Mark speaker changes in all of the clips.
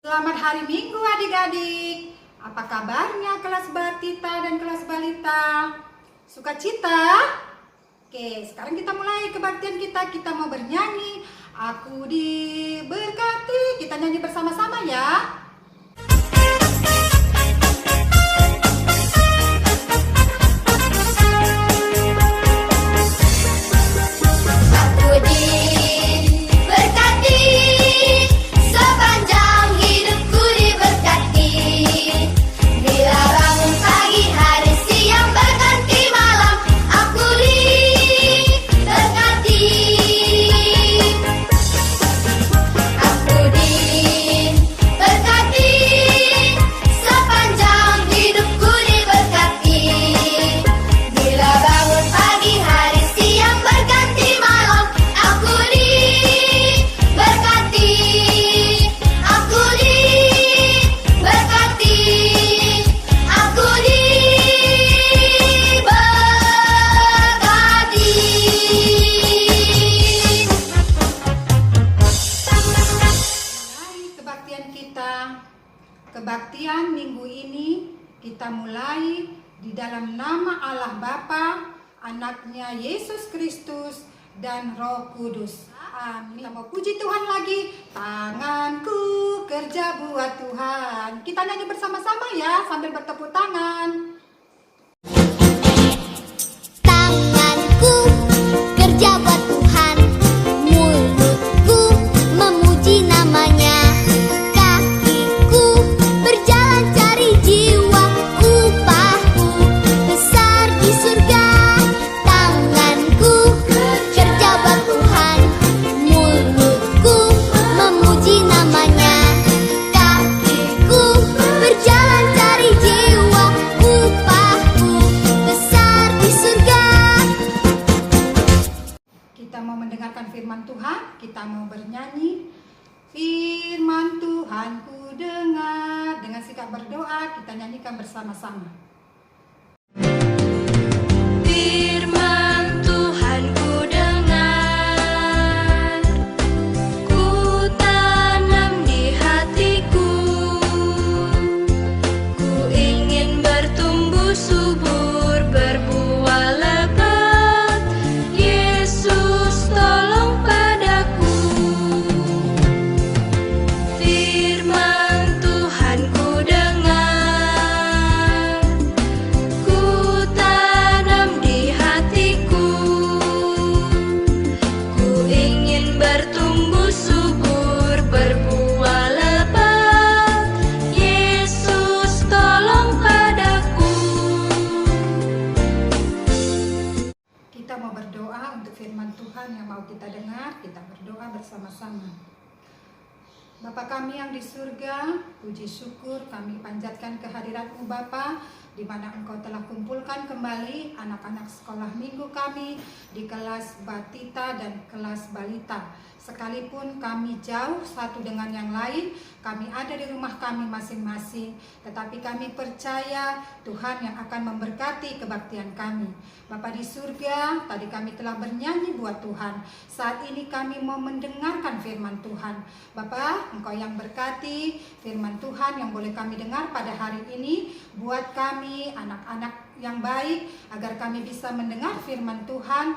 Speaker 1: Selamat hari Minggu adik-adik. Apa kabarnya kelas Batita dan kelas Balita? Sukacita? Oke, sekarang kita mulai kebaktian kita. Kita mau bernyanyi. Aku diberkati. Kita nyanyi bersama-sama ya. Kebaktian minggu ini kita mulai di dalam nama Allah Bapa, Anaknya Yesus Kristus, dan Roh Kudus. Amin. Kita mau puji Tuhan lagi. Tanganku kerja buat Tuhan. Kita nyanyi bersama-sama ya sambil bertepuk tangan.
Speaker 2: Tanganku kerja buat Tuhan, mulutku memuji namanya.
Speaker 1: Firman Tuhan, kita mau bernyanyi. Firman Tuhan ku dengar. Dengan sikap berdoa kita nyanyikan bersama-sama.
Speaker 3: Firman Tuhan ku dengar, ku tanam di hatiku, ku ingin bertumbuh subur, berbuah lebat. Yesus tolong padaku. Firman Tuhan ku dengar, ku tanam di hatiku, ku ingin bertumbuh subur, berbuah lebat. Yesus tolong padaku.
Speaker 1: Kita mau berdoa untuk firman Tuhan yang mau kita dengar. Kita berdoa bersama-sama. Bapa kami yang di surga, puji syukur kami panjatkan kehadirat-Mu Bapa, di mana Engkau telah kumpulkan kembali anak-anak sekolah minggu kami di kelas Batita dan kelas Balita. Sekalipun kami jauh satu dengan yang lain, kami ada di rumah kami masing-masing, tetapi kami percaya Tuhan yang akan memberkati kebaktian kami. Bapa di surga, tadi kami telah bernyanyi buat Tuhan. Saat ini kami mau mendengarkan firman Tuhan. Bapa, Engkau yang berkati firman Tuhan yang boleh kami dengar pada hari ini, buat kami anak-anak yang baik, agar kami bisa mendengar firman Tuhan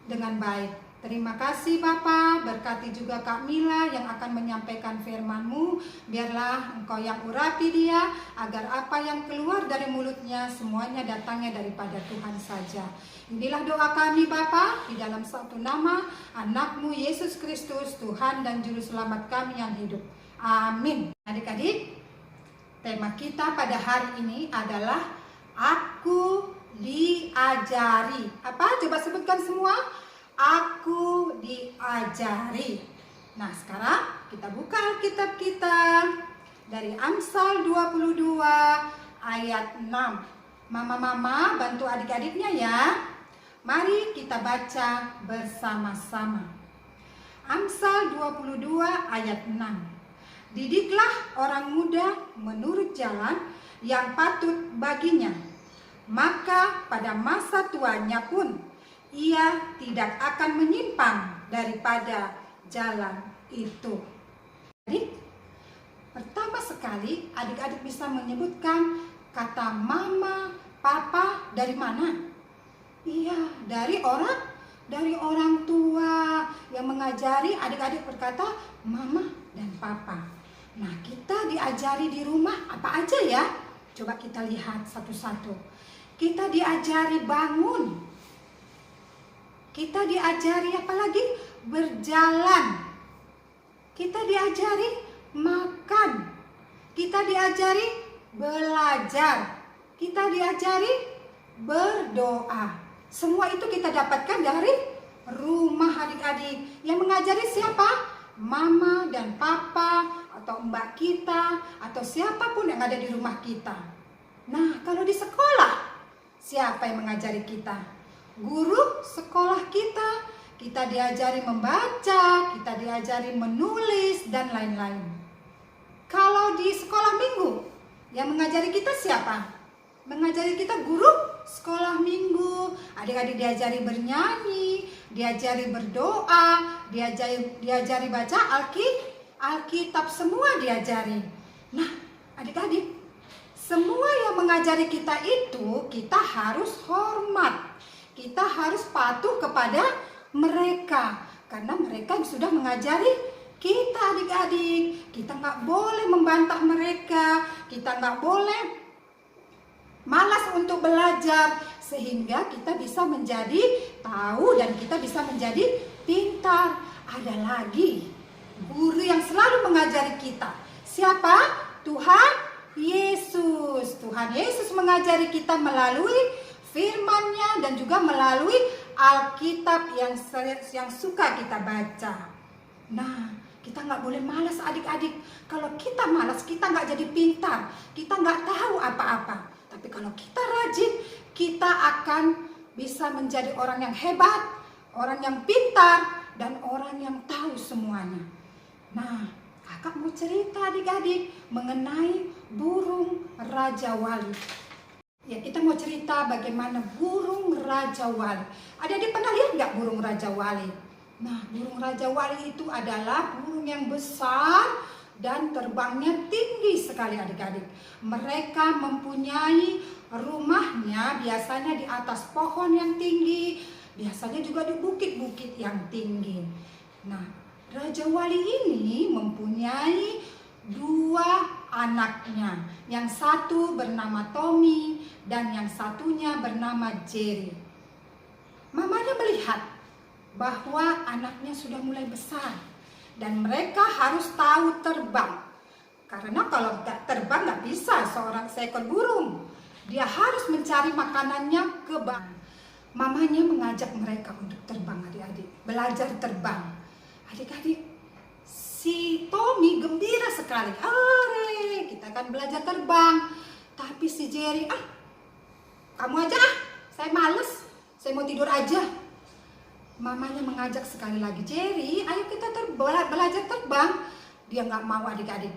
Speaker 1: dengan baik. Terima kasih Bapa, berkati juga Kak Mila yang akan menyampaikan firman-Mu. Biarlah Engkau yang urapi dia, agar apa yang keluar dari mulutnya semuanya datangnya daripada Tuhan saja. Inilah doa kami Bapa, di dalam satu nama Anak-Mu Yesus Kristus, Tuhan dan Juru Selamat kami yang hidup. Amin. Adik-adik, tema kita pada hari ini adalah Aku diajari. Apa? Coba sebutkan semua. Aku diajari. Nah, sekarang kita buka Alkitab kita dari Amsal 22 ayat 6. Mama-mama bantu adik-adiknya ya. Mari kita baca bersama-sama. Amsal 22 ayat 6. Didiklah orang muda menurut jalan yang patut baginya, maka pada masa tuanya pun ia tidak akan menyimpang daripada jalan itu. Jadi, pertama sekali adik-adik bisa menyebutkan kata mama, papa dari mana? Iya, dari orang tua yang mengajari adik-adik berkata mama dan papa. Nah, kita diajari di rumah apa aja ya? Coba kita lihat satu-satu. Kita diajari bangun. Kita diajari apa lagi? Berjalan. Kita diajari makan. Kita diajari belajar. Kita diajari berdoa. Semua itu kita dapatkan dari rumah adik-adik. Yang mengajari siapa? Mama dan papa, atau mbak kita, atau siapapun yang ada di rumah kita. Nah, kalau di sekolah, siapa yang mengajari kita? Guru sekolah kita. Kita diajari membaca, kita diajari menulis, dan lain-lain. Kalau di sekolah minggu, yang mengajari kita siapa? Mengajari kita guru sekolah minggu. Adik-adik diajari bernyanyi, diajari berdoa, diajari baca Alkitab, semua diajari. Nah, adik-adik, semua yang mengajari kita itu kita harus hormat. Kita harus patuh kepada mereka, karena mereka yang sudah mengajari kita adik-adik. Kita nggak boleh membantah mereka, kita nggak boleh malas untuk belajar, sehingga kita bisa menjadi tahu dan kita bisa menjadi pintar. Ada lagi guru yang selalu mengajari kita. Siapa? Tuhan Yesus. Tuhan Yesus mengajari kita melalui firman-Nya dan juga melalui Alkitab yang suka kita baca. Nah, kita nggak boleh malas adik-adik. Kalau kita malas, kita nggak jadi pintar. Kita nggak tahu apa-apa. Tapi kalau kita rajin, kita akan bisa menjadi orang yang hebat, orang yang pintar, dan orang yang tahu semuanya. Nah, kakak mau cerita adik-adik mengenai burung Raja Wali. Ya, kita mau cerita bagaimana burung Raja Wali. Adik-adik pernah lihat nggak burung Raja Wali? Nah, burung Raja Wali itu adalah burung yang besar dan terbangnya tinggi sekali adik-adik. Mereka mempunyai rumahnya biasanya di atas pohon yang tinggi, biasanya juga di bukit-bukit yang tinggi. Nah, Raja Wali ini mempunyai 2 anaknya. Yang satu bernama Tommy dan yang satunya bernama Jerry. Mamanya melihat bahwa anaknya sudah mulai besar dan mereka harus tahu terbang. Karena kalau nggak terbang nggak bisa seekor burung. Dia harus mencari makanannya ke bawah. Mamanya mengajak mereka untuk terbang adik-adik, belajar terbang. Adik-adik, si Tommy gembira sekali. Hore, kita akan belajar terbang. Tapi si Jerry, kamu aja saya males, saya mau tidur aja. Mamanya mengajak sekali lagi, Jerry, ayo kita belajar terbang. Dia nggak mau adik-adik.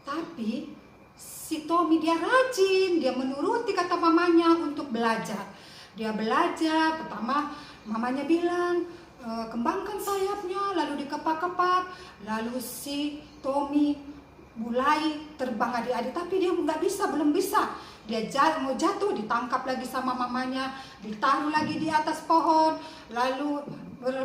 Speaker 1: Tapi si Tommy dia rajin, dia menuruti kata mamanya untuk belajar. Dia belajar, pertama mamanya bilang, kembangkan sayapnya, lalu dikepak-kepak. Lalu si Tommy mulai terbang adik-adik, tapi dia belum bisa. Dia mau jatuh, ditangkap lagi sama mamanya, ditaruh lagi di atas pohon. Lalu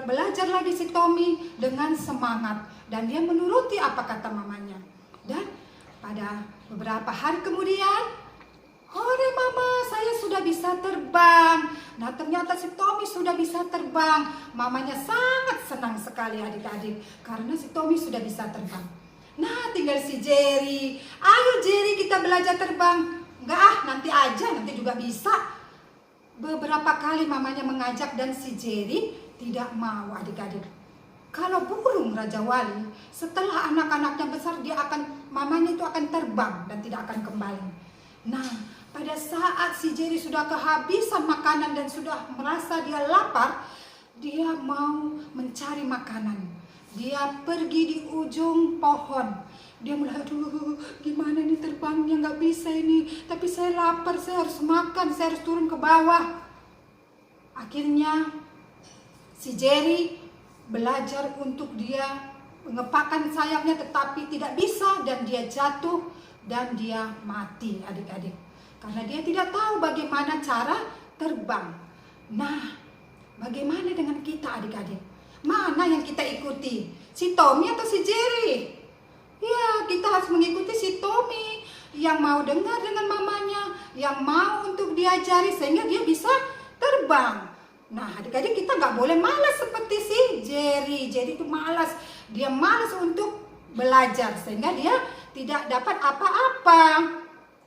Speaker 1: belajar lagi si Tommy dengan semangat. Dan dia menuruti apa kata mamanya. Dan pada beberapa hari kemudian, hore mama, saya sudah bisa terbang. Nah, ternyata si Tommy sudah bisa terbang. Mamanya sangat senang sekali adik-adik, karena si Tommy sudah bisa terbang. Nah, tinggal si Jerry. Ayo Jerry, kita belajar terbang. Enggak, nanti aja, nanti juga bisa. Beberapa kali mamanya mengajak dan si Jerry tidak mau adik-adik. Kalau burung Raja Wali, setelah anak-anaknya besar, mamanya itu akan terbang dan tidak akan kembali. Nah, pada saat si Jerry sudah kehabisan makanan dan sudah merasa dia lapar, dia mau mencari makanan. Dia pergi di ujung pohon. Dia mulai, aduh gimana nih terbangnya, nggak bisa ini. Tapi saya lapar, saya harus makan, saya harus turun ke bawah. Akhirnya si Jerry belajar untuk dia mengepakkan sayapnya, tetapi tidak bisa dan dia jatuh dan dia mati adik-adik. Karena dia tidak tahu bagaimana cara terbang. Nah, bagaimana dengan kita adik-adik? Mana yang kita ikuti? Si Tommy atau si Jerry? Ya, kita harus mengikuti si Tommy yang mau dengar dengan mamanya, yang mau untuk diajari sehingga dia bisa terbang. Nah, adik-adik kita nggak boleh malas seperti si Jerry. Jerry itu malas. Dia malas untuk belajar sehingga dia tidak dapat apa-apa.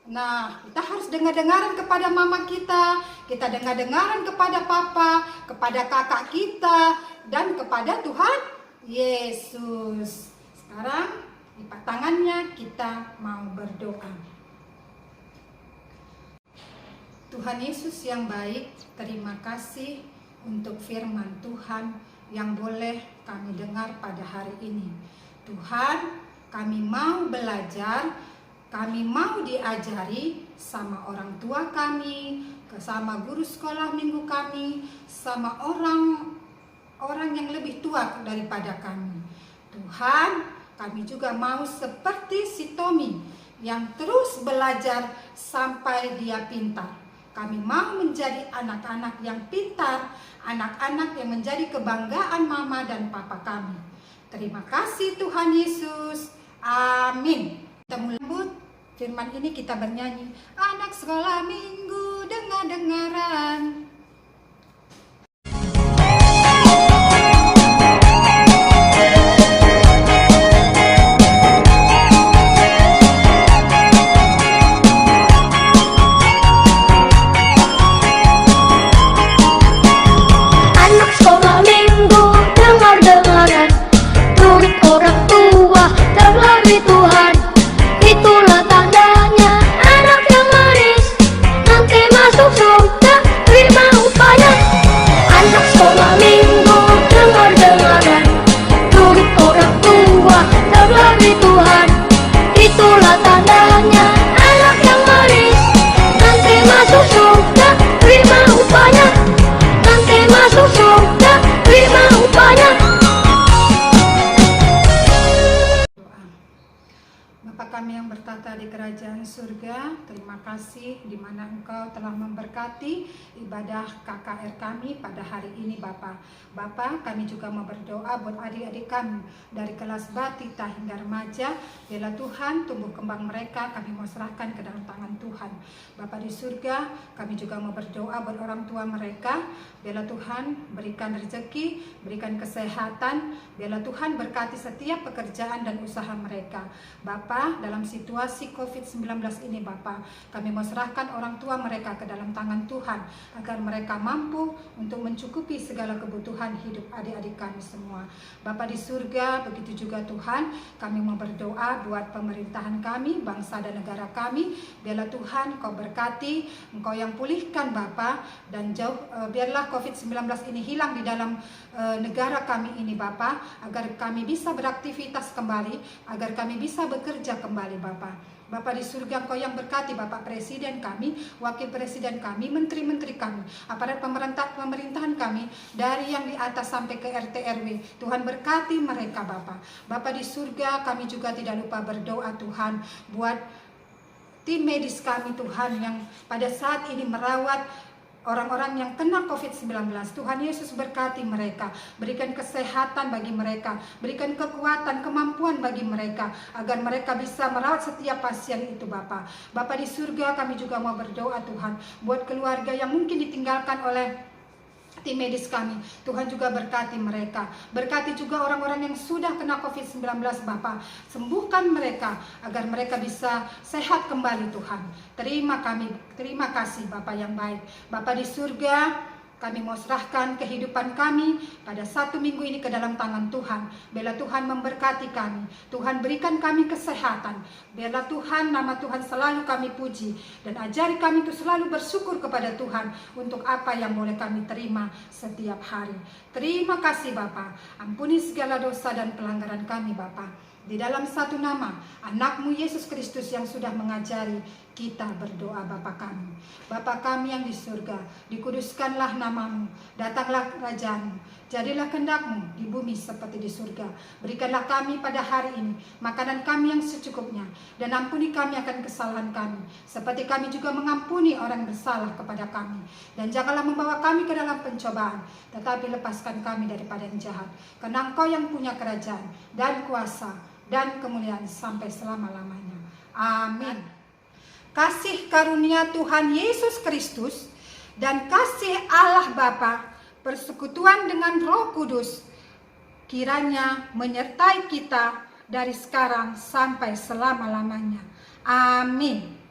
Speaker 1: Nah, kita harus dengar-dengaran kepada mama kita dengar-dengaran kepada papa, kepada kakak kita, dan kepada Tuhan Yesus. Sekarang, lipat tangannya, kita mau berdoa. Tuhan Yesus yang baik, terima kasih untuk firman Tuhan yang boleh kami dengar pada hari ini. Tuhan, kami mau belajar, kami mau diajari sama orang tua kami, sama guru sekolah minggu kami, sama orang yang lebih tua daripada kami. Tuhan, kami juga mau seperti si Tommy yang terus belajar sampai dia pintar. Kami mau menjadi anak-anak yang pintar, anak-anak yang menjadi kebanggaan mama dan papa kami. Terima kasih Tuhan Yesus. Amin. Kita mulai firman ini, kita bernyanyi. Anak sekolah minggu dengar-dengaran.
Speaker 2: Tuhan, itulah tandanya anak yang manis nanti masuk surga, terima upaya. Anak sekolah minggu dengar-dengaran, turut orang tua terlebih Tuhan, itulah tandanya anak yang manis nanti masuk surga, terima upaya. Nanti masuk surga, terima upaya.
Speaker 1: Bapa kami yang bertata di kerajaan surga, terima kasih di mana Engkau telah memberkati ibadah KKR kami pada hari ini Bapa. Bapa, kami juga mau berdoa buat adik-adik kami dari kelas batita hingga remaja. Biarlah Tuhan tumbuh kembang mereka, kami mau serahkan ke dalam tangan Tuhan. Bapa di surga, kami juga mau berdoa buat orang tua mereka. Biarlah Tuhan berikan rezeki, berikan kesehatan. Biarlah Tuhan berkati setiap pekerjaan dan usaha mereka. Bapa, dalam situasi COVID-19 ini Bapa, kami mau serahkan orang tua mereka ke dalam tangan Tuhan, agar mereka mampu untuk mencukupi segala kebutuhan hidup adik-adik kami semua. Bapa di surga, begitu juga Tuhan, kami mau berdoa buat pemerintahan kami, bangsa dan negara kami. Biarlah Tuhan Kau berkati, Engkau yang pulihkan Bapa, dan biarlah COVID-19 ini hilang di dalam negara kami ini Bapa, agar kami bisa beraktivitas kembali, agar kami bisa bekerja kembali Bapa. Bapa di surga, Engkau yang berkati Bapak Presiden kami, Wakil Presiden kami, Menteri-Menteri kami, aparat pemerintahan kami, dari yang di atas sampai ke RT RW. Tuhan berkati mereka Bapa. Bapa di surga, kami juga tidak lupa berdoa Tuhan buat tim medis kami Tuhan, yang pada saat ini merawat orang-orang yang kena COVID-19. Tuhan Yesus berkati mereka, berikan kesehatan bagi mereka, berikan kekuatan, kemampuan bagi mereka, agar mereka bisa merawat setiap pasien itu Bapa. Bapa di surga, kami juga mau berdoa Tuhan buat keluarga yang mungkin ditinggalkan oleh tim medis kami. Tuhan juga berkati mereka, berkati juga orang-orang yang sudah kena COVID-19 Bapa. Sembuhkan mereka agar mereka bisa sehat kembali Tuhan. Terima kasih Bapa yang baik. Bapa di surga, kami mau serahkan kehidupan kami pada satu minggu ini ke dalam tangan Tuhan. Biarlah Tuhan memberkati kami, Tuhan berikan kami kesehatan. Biarlah Tuhan, nama Tuhan selalu kami puji, dan ajari kami untuk selalu bersyukur kepada Tuhan untuk apa yang boleh kami terima setiap hari. Terima kasih Bapa, ampuni segala dosa dan pelanggaran kami Bapa. Di dalam satu nama anak-Mu Yesus Kristus yang sudah mengajari, kita berdoa Bapa kami. Bapa kami yang di surga, dikuduskanlah nama-Mu, datanglah kerajaan-Mu, Jadilah kehendak-Mu di bumi seperti di surga. Berikanlah kami pada hari ini makanan kami yang secukupnya, dan ampuni kami akan kesalahan kami, seperti kami juga mengampuni orang yang bersalah kepada kami. Dan janganlah membawa kami ke dalam pencobaan, tetapi lepaskan kami daripada yang jahat. Karena Engkau yang punya kerajaan dan kuasa dan kemuliaan sampai selama-lamanya. Amin. Kasih karunia Tuhan Yesus Kristus dan kasih Allah Bapa, persekutuan dengan Roh Kudus, kiranya menyertai kita dari sekarang sampai selama-lamanya. Amin.